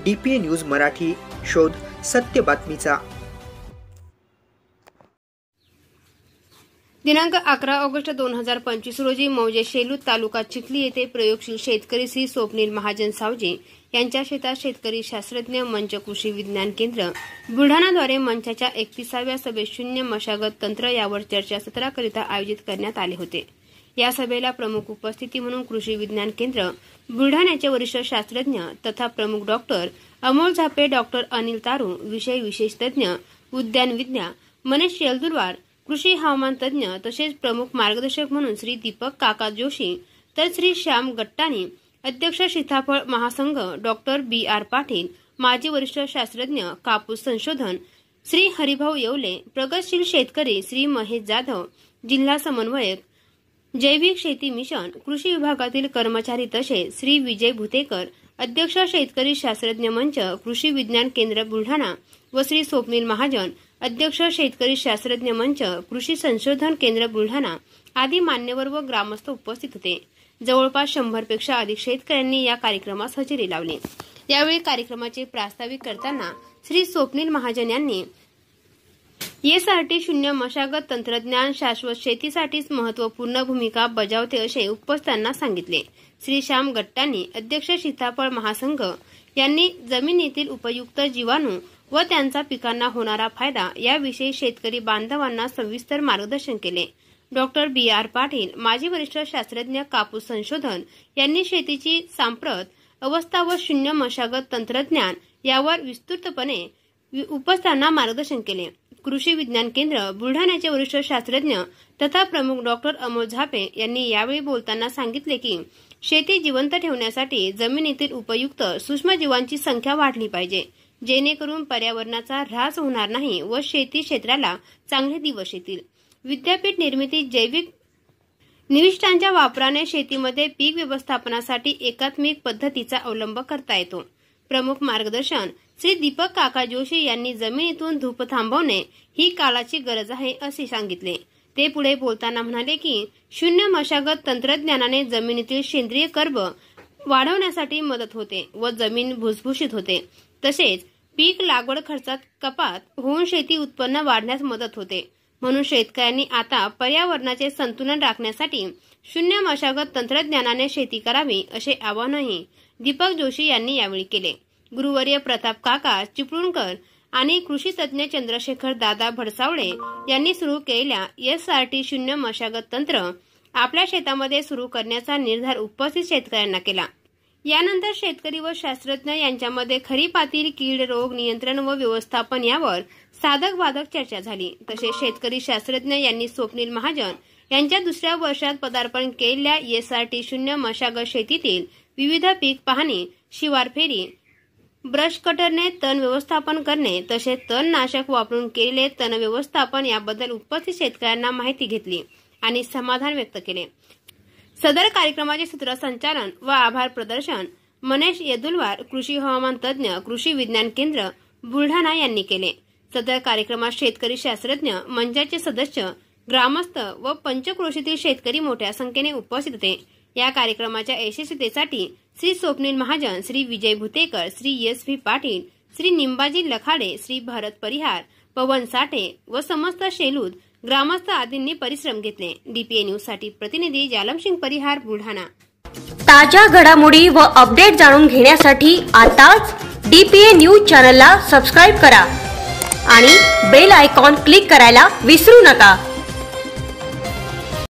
DPA news Marathi, शोध सत्य बातमीचा। दिनांक 11 ऑगस्ट 2025 रोजी मौजे शेलूद तालुका चिखली येथे प्रयोगशील शेतकरी श्री स्वप्नील महाजन सावजी यांच्या शेतात शेतकरी शास्त्रज्ञ मंच कृषी विज्ञान केंद्र बुलढाणाद्वारे मंचाच्या 31व्या सभेत शून्य मशागत तंत्र यावर चर्चासत्राकरिता आयोजित करण्यात आले होते। या सभेला प्रमुख उपस्थिती म्हणून कृषी विज्ञान केंद्र बुलढाण्याचे वरिष्ठ शास्त्रज्ञ तथा प्रमुख डॉक्टर अमोल झापे, डॉक्टर अनिल तारू, विषय विशेष तज्ञ उद्यानविद्या मनीष येलदुरवार, कृषी हवामान तज्ञ तसेच प्रमुख मार्गदर्शक म्हणून श्री दीपक काका जोशी, तर श्री श्याम गट्टाणी, अध्यक्ष सीताफळ महासंघ डॉक्टर BR पाटील, माजी वरिष्ठ शास्त्रज्ञ कापूस संशोधन श्री हरिभाऊ येवले, प्रगतशील शेतकरी श्री महेश जाधव, जिल्हा समन्वयक जैविक शेती मिशन कृषी विभागातील कर्मचारी तसेच श्री विजय भुतेकर, अध्यक्ष शेतकरी शास्त्रज्ञ मंच कृषी विज्ञान केंद्र बुलढाणा व श्री स्वप्नील महाजन, अध्यक्ष शेतकरी शास्त्रज्ञ मंच कृषी संशोधन केंद्र बुलढाणा आदी मान्यवर व ग्रामस्थ उपस्थित होते। जवळपास 100 पेक्षा अधिक शेतकऱ्यांनी या कार्यक्रमास हजेरी लावली। यावेळी कार्यक्रमाचे प्रास्ताविक करताना श्री स्वप्नील महाजन यांनी यासाठी शून्य मशागत तंत्रज्ञान शाश्वत शेतीसाठीच महत्त्वपूर्ण भूमिका बजावते असे उपस्थितांना सांगितले। श्री श्याम गट्टाणी, अध्यक्ष सीताफळ महासंघ यांनी जमिनीतील उपयुक्त जीवाणू व त्यांचा पिकांना होणारा फायदा याविषयी शेतकरी बांधवांना सविस्तर मार्गदर्शन केले। डॉक्टर BR पाटील, माजी वरिष्ठ शास्त्रज्ञ कापूस संशोधन यांनी शेतीची सांप्रत अवस्था व शून्य मशागत तंत्रज्ञान यावर विस्तृतपणे उपस्थितांना मार्गदर्शन केले। कृषी विज्ञान केंद्र बुलढाण्याचे वरिष्ठ शास्त्रज्ञ तथा प्रमुख डॉक्टर अमोल झापे यांनी यावेळी बोलताना सांगितले की शेती जिवंत ठेवण्यासाठी जमिनीतील उपयुक्त सूक्ष्मजीवांची संख्या वाढली पाहिजे, जेणेकरून पर्यावरणाचा ऱ्हास होणार नाही व शेती क्षेत्राला चांगले दिवस येतील। विद्यापीठ निर्मिती जैविक निविष्ठांच्या वापराने शेतीमध्ये पीक व्यवस्थापनासाठी एकात्मिक पद्धतीचा अवलंब करता येतो। प्रमुख मार्गदर्शन श्री दीपक काका जोशी यांनी जमिनीतून धूप थांबवणे ही काळाची गरज आहे असे सांगितले। ते पुढे बोलताना म्हणाले की शून्य मशागत तंत्रज्ञानाने जमिनीतील सेंद्रिय कर्ब वाढवण्यासाठी मदत होते व जमीन भुसभुशीत होते, तसेच पीक लागवड खर्चात कपात होऊन शेती उत्पन्न वाढण्यास मदत होते। म्हणून शेतकऱ्यांनी आता पर्यावरणाचे संतुलन राखण्यासाठी शून्य मशागत तंत्रज्ञानाने शेती करावी असे आवाहनही दीपक जोशी यांनी यावेळी केले। गुरुवर्य प्रताप काका चिपळूणकर आणि कृषी तज्ञ चंद्रशेखर दादा भडसावळे यांनी सुरू केलेल्या SRT शून्य मशागत तंत्र आपल्या शेतामध्ये सुरू करण्याचा निर्धार उपस्थित शेतकऱ्यांना केला। यानंतर शेतकरी व शास्त्रज्ञ यांच्यामध्ये खरीपातील कीड रोग नियंत्रण व व्यवस्थापन यावर साधक बाधक चर्चा झाली। तसेच शेतकरी शास्त्रज्ञ यांनी स्वप्नील महाजन यांच्या दुसऱ्या वर्षात पदार्पण केलेल्या SRT शून्य मशागत शेतीतील विविध पीक पाहणी, शिवार फेरी, ब्रश कटरने तण व्यवस्थापन करणे तसेच तणनाशक वापरून केलेले तण व्यवस्थापन याबद्दल उपस्थित शेतकऱ्यांना माहिती घेतली आणि समाधान व्यक्त केले। सदर कार्यक्रमाचे सूत्रसंचालन व आभार प्रदर्शन मनीष येलदुरवार, कृषी हवामान तज्ञ कृषी विज्ञान केंद्र बुलढाणा यांनी केले। सदर कार्यक्रमात शेतकरी शास्त्रज्ञ मंचाचे सदस्य, ग्रामस्थ व पंचक्रोशीतील शेतकरी मोठ्या संख्येने उपस्थित होते। या कार्यक्रमाच्या यशस्वीतेसाठी श्री स्वप्नील महाजन, श्री विजय भुतेकर, श्री SV पाटील, श्री निंबाजी लखाडे, श्री भरत परिहार, पवन साठे व समस्त शेलूद ग्रामस्थ आदींनी परिश्रम घेतले। DPA न्यूज साठी प्रतिनिधी जालमसिंग परिहार, बुलढाणा। ताज्या घडामोडी व अपडेट जाणून घेण्यासाठी आताच DPA न्यूज चॅनलला सबस्क्राइब करा आणि बेल आयकॉन क्लिक करायला विसरू नका।